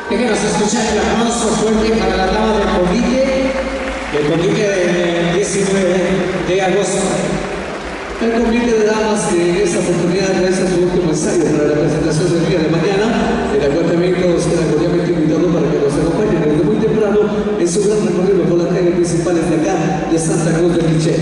Déjenos escuchar el aplauso fuerte para la dama del convite del 19 de agosto. El convite de damas que en esta oportunidad realiza su último ensayo para la presentación del día de mañana, en la cual también todos quedan cordialmente invitados para que nos acompañen desde muy temprano en su gran recorrido por las calles principales de acá, de Santa Cruz de Quiché.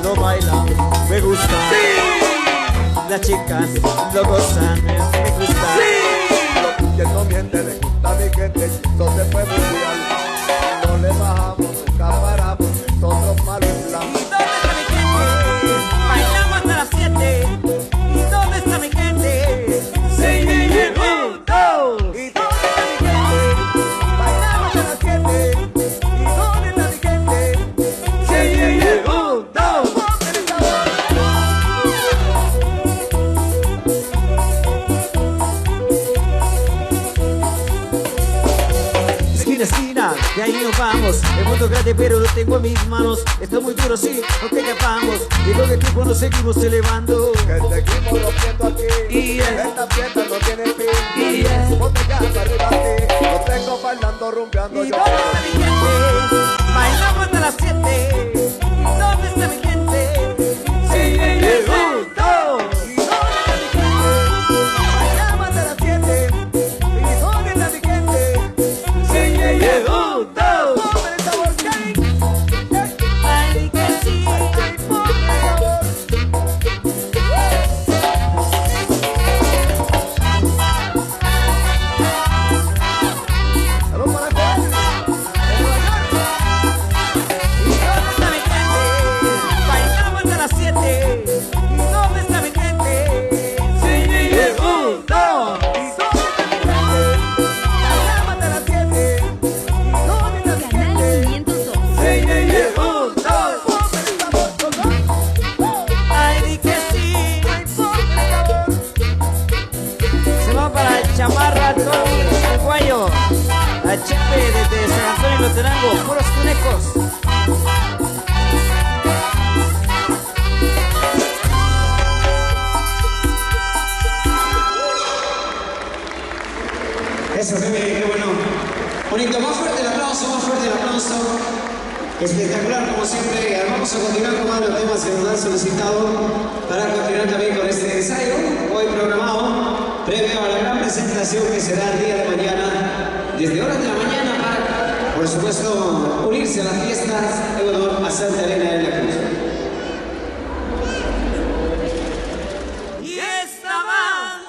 Lo bailan, me gusta. Sí. Las chicas lo gozan, me gusta. Sí. Quien no miente, le gusta a mi gente, donde fue mundial. No le bajamos, nunca paramos, nosotros malos en blanco. ¿Y dónde está mi gente? Bailamos hasta las 7. ¿Y dónde está mi gente? Sí, ¿Y dónde está mi gente? Bailamos hasta las 7. ¿Y dónde está mi gente? Esquina, de ahí nos vamos. El mundo grande pero lo tengo en mis manos. Esto es muy duro, sí, no te escapamos. Y con el tiempo nos seguimos elevando. Que seguimos rompiendo aquí. Y esta fiesta no tiene fin. Y ponte casa arriba a ti. Lo tengo bailando, rumbeando. ¿Y dónde está mi gente? Bailamos hasta las 7. ¿Y dónde está mi gente? Sí, bailamos hasta las 7. ¿Y dónde está mi gente? Ponme el sabor, ay, que sí. ponme el sabor. Salud para Juan. Guayo, a Chepe desde San Antonio Loterango, puros conejos. Eso, bebé, qué bueno. Bonito, más fuerte el aplauso, más fuerte el aplauso. Espectacular, como siempre. Vamos a continuar con más los temas que nos han solicitado para continuar también con este ensayo, hoy programado, previo a la gran presentación que será el día de mañana, desde horas de la mañana, para, por supuesto, unirse a las fiestas en honor a Santa Elena de la Cruz. Y estaba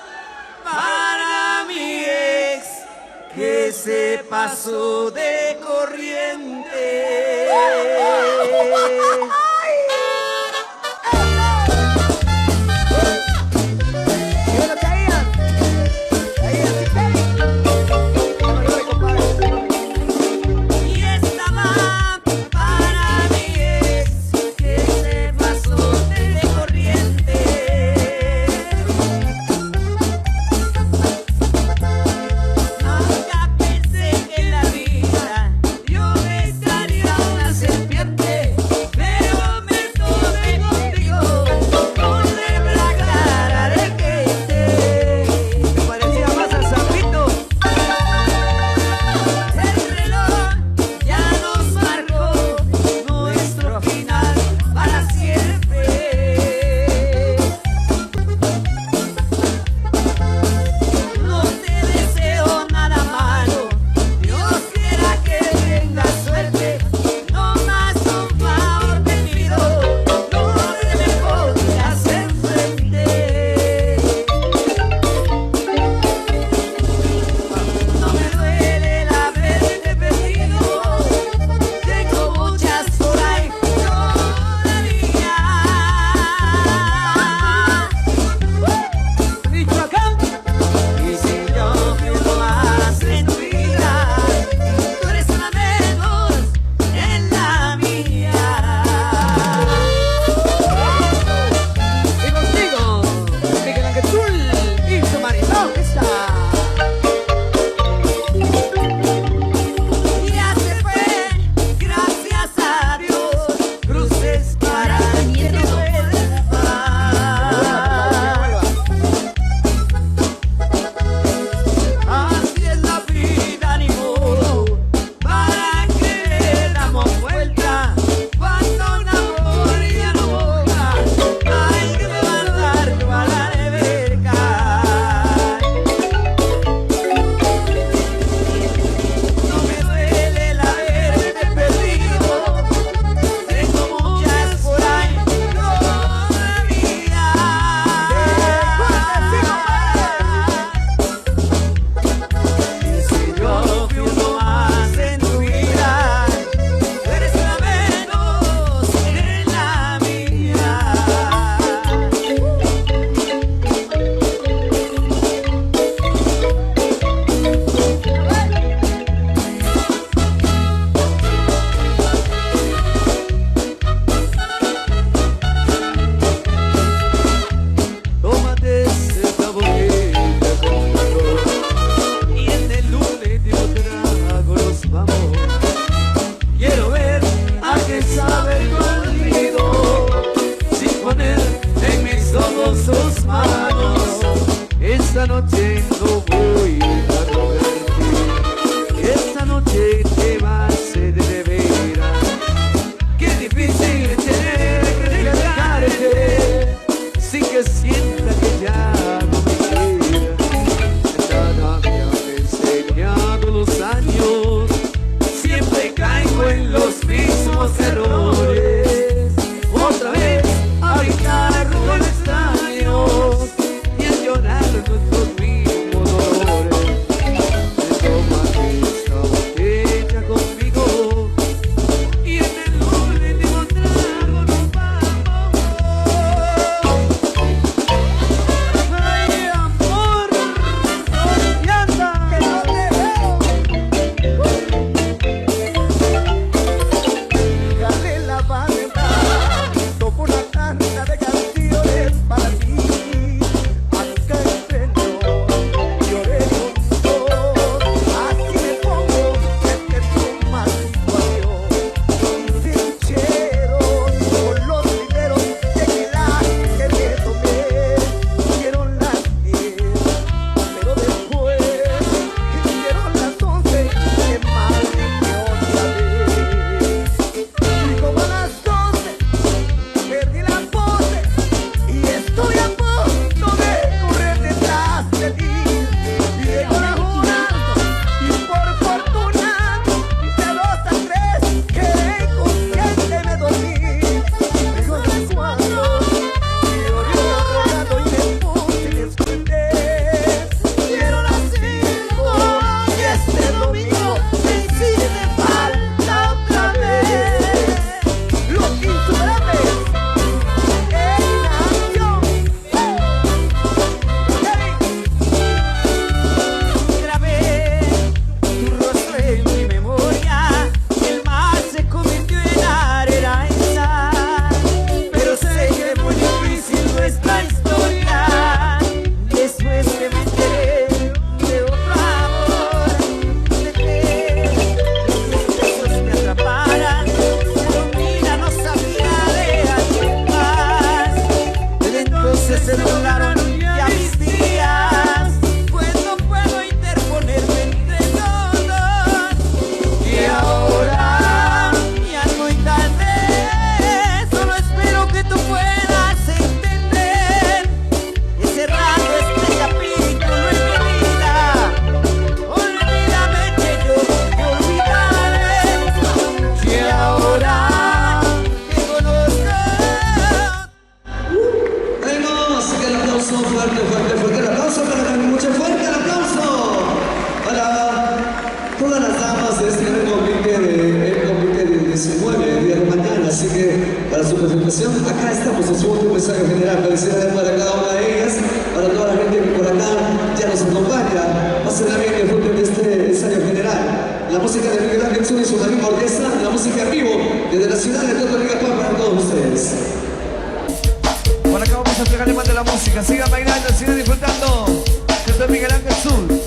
para mi ex que se pasó de corriente. Y estaba para mi ex que se pasó de corriente. Nunca pensé que en la vida yo estaría una serpiente, pero me topé contigo con la clara de que me parecía más al sapito. El reloj ya nos marcó nuestro final para siempre. No te deseo nada malo, Dios quiera que tengas suerte. No más un favor te pido, no me pongas enfrente. No me duele el haberte perdido, tengo muchas por ahí todavía. Michoacán. Y si yo pierdo más en tu vida, tú eres una menos en la mía. Y contigo, Miguel Ángel Zul y su marido está. Ya se fue, gracias a Dios, cruces para que no vuelva. Así es la vida, ni modo, para que el amor vuelta. Cuando un amor ya no boga, hay que guardarlo a la alberca. No me duele el haberte perdido, tengo muchas por ahí todavía. Y si yo fui uno más en tu vida, tú eres una menos en la mía. Tómate esta botella conmigo y en el último trago nos vamos. Quiero ver a qué sabe tu olvido sin poner en mis ojos sus manos. Esta noche no voy a rogarte, esta noche te va a ser de veras. Qué difícil tener que dejarte sin que sienta que ya no me quieras. Nada me han enseñado los años, siempre caigo en los mismos errores. Otra vez a gritar con extraños y a llorar nuestros mismos dolores. Tómate esta botella conmigo y en el último trago nos vamos. Ay, amor, confianza que no te veo. Dale la recordaron ya mis días, pues no puedo interponerme entre los dos. Y ahora ya es muy tarde, solo espero que tú puedas entender. Ese rayo, este capítulo en mi vida, olvídame que yo te olvidaré. Y ahora que conozco. Bueno, así que el aplauso fuerte, fuerte, fuerte. El aplauso para Carmen, mucho fuerte el aplauso para todas las damas de este gran convite de 19 días de mañana. Así que para su presentación, acá estamos en su último ensayo general. Felicidades para cada una de ellas, para toda la gente que por acá ya nos acompaña. Pásenla bien, que disfruten de este ensayo general. La música de Miguel Ángel Zul y su marín orquesta, la música en vivo desde la ciudad de Totonicapán para todos ustedes. Por acá vamos a entregarle más de la música. Sigan bailando, sigan disfrutando. Esto es Miguel Ángel Zul.